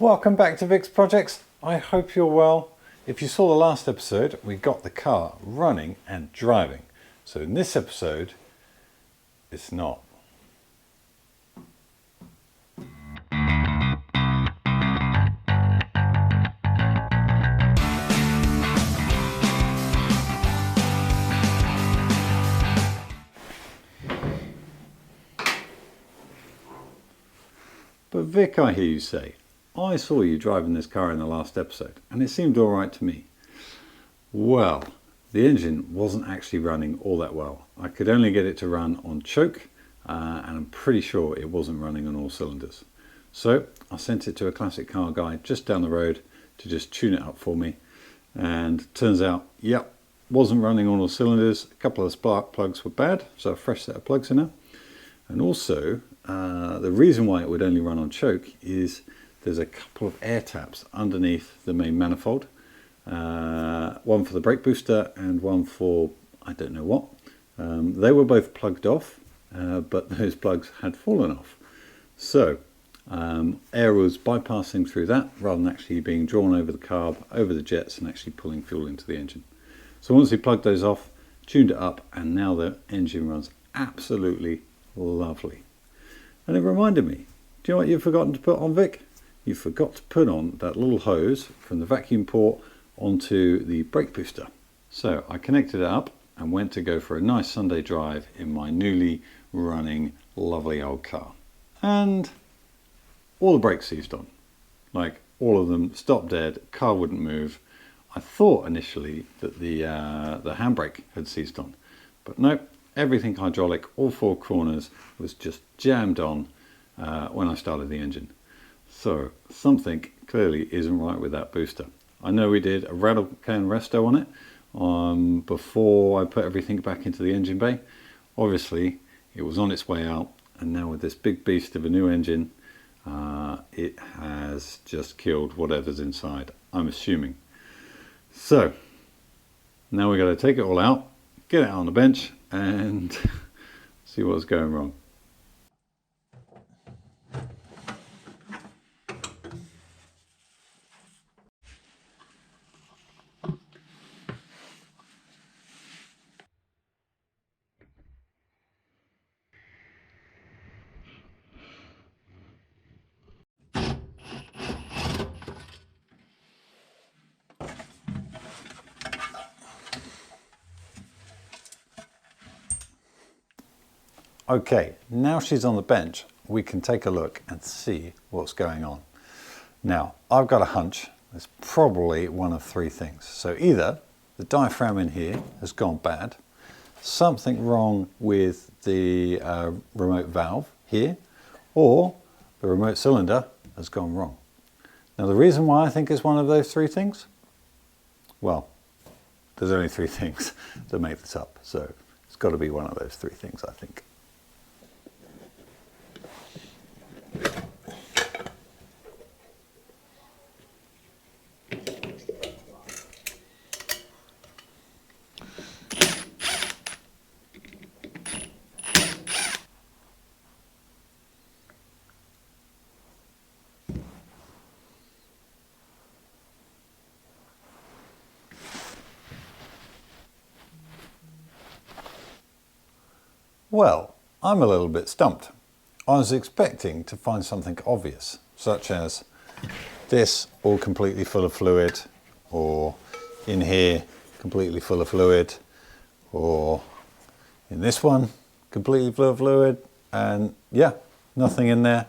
Welcome back to Vic's Projects. I hope you're well. If you saw the last episode, we got the car running and driving. So in this episode, it's not. But Vic, I hear you say, I saw you driving this car in the last episode and it seemed alright to me. Well, the engine wasn't actually running all that well. I could only get it to run on choke and I'm pretty sure it wasn't running on all cylinders. So I sent it to a classic car guy just down the road to just tune it up for me, and turns out, yep, wasn't running on all cylinders. A couple of spark plugs were bad, so a fresh set of plugs in there. And also, the reason why it would only run on choke is there's a couple of air taps underneath the main manifold. One for the brake booster and one for I don't know what. They were both plugged off, but those plugs had fallen off. So air was bypassing through that rather than actually being drawn over the carb, over the jets, and actually pulling fuel into the engine. So once we plugged those off, tuned it up, and now the engine runs absolutely lovely. And it reminded me, do you know what you've forgotten to put on, Vic? You forgot to put on that little hose from the vacuum port onto the brake booster. So I connected it up and went to go for a nice Sunday drive in my newly running lovely old car. And all the brakes seized on. Like all of them stopped dead, car wouldn't move. I thought initially that the handbrake had seized on, but no. Everything hydraulic, all four corners, was just jammed on when I started the engine. So something clearly isn't right with that booster. I know we did a rattle can resto on it before I put everything back into the engine bay. Obviously it was on its way out, and now with this big beast of a new engine, it has just killed whatever's inside, I'm assuming. So now we've got to take it all out, get it on the bench, and see what's going wrong. Okay, now she's on the bench, we can take a look and see what's going on. Now, I've got a hunch there's probably one of three things. So either the diaphragm in here has gone bad, something wrong with the remote valve here, or the remote cylinder has gone wrong. Now the reason why I think it's one of those three things, well, there's only three things that make this up, so it's got to be one of those three things, I think. Well, I'm a little bit stumped. I was expecting to find something obvious, such as this all completely full of fluid, or in here completely full of fluid, or in this one completely full of fluid, and yeah, nothing in there.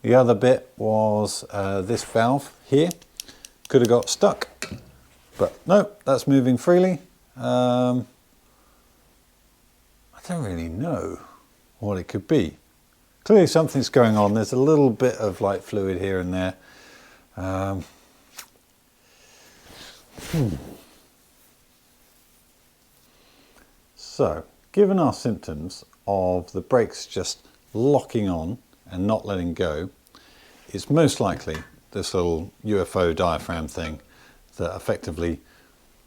The other bit was this valve here, could have got stuck, but no, that's moving freely. I don't really know what it could be. Clearly something's going on. There's a little bit of like fluid here and there. So, given our symptoms of the brakes just locking on and not letting go, it's most likely this little UFO diaphragm thing that effectively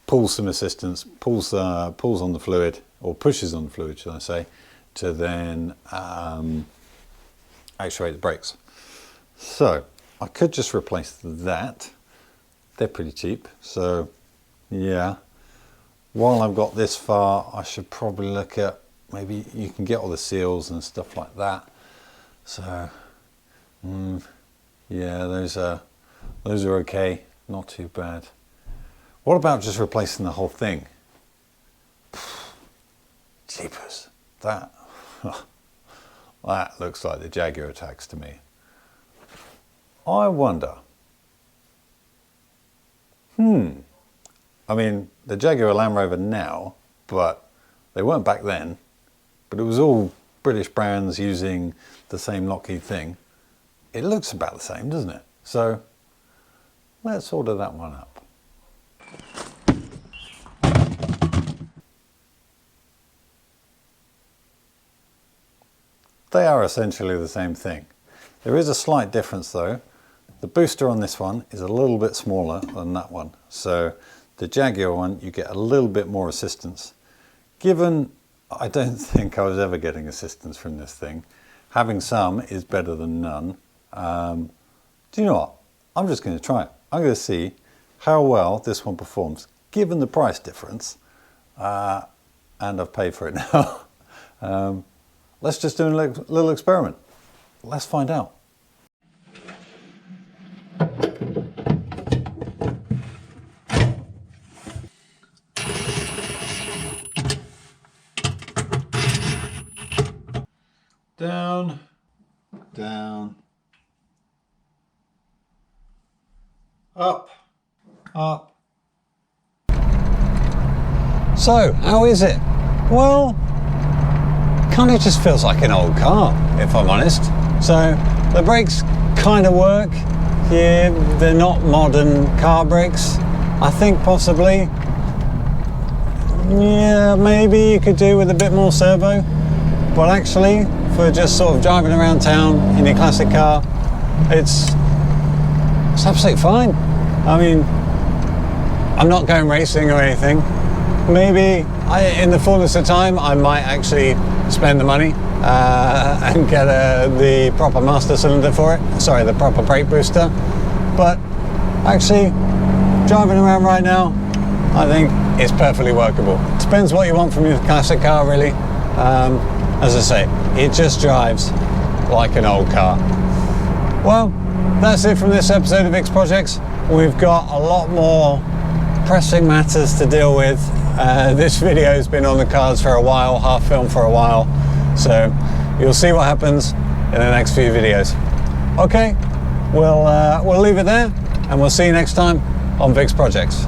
pulls some assistance, pulls on the fluid, or pushes on the fluid, should I say, to then actuate the brakes. So I could just replace that. They're pretty cheap, so yeah. While I've got this far, I should probably look at, maybe you can get all the seals and stuff like that. So yeah, those are okay, not too bad. What about just replacing the whole thing? Jeepers, that that looks like the Jaguar tags to me. I wonder. I mean, the Jaguar Land Rover now, but they weren't back then. But it was all British brands using the same Lockheed thing. It looks about the same, doesn't it? So let's order that one up. They are essentially the same thing. There is a slight difference though. The booster on this one is a little bit smaller than that one. So the Jaguar one, you get a little bit more assistance. Given I don't think I was ever getting assistance from this thing, having some is better than none. Do you know what? I'm just going to try it. I'm going to see how well this one performs, given the price difference, and I've paid for it now. Let's just do a little experiment. Let's find out. Down, down, up, up. So, how is it? Well, kind of just feels like an old car, if I'm honest. So, the brakes kind of work. Yeah, they're not modern car brakes. I think possibly, yeah, maybe you could do with a bit more servo. But actually, for just sort of driving around town in your classic car, it's absolutely fine. I mean, I'm not going racing or anything. Maybe in the fullness of time, I might actually spend the money and get the proper master cylinder for it. Sorry, the proper brake booster. But actually, driving around right now, I think it's perfectly workable. Depends what you want from your classic car, really. As I say, it just drives like an old car. Well, that's it from this episode of X Projects. We've got a lot more pressing matters to deal with. This video has been on the cards for a while, half filmed for a while, so you'll see what happens in the next few videos. Okay, we'll leave it there, and we'll see you next time on Vix Projects.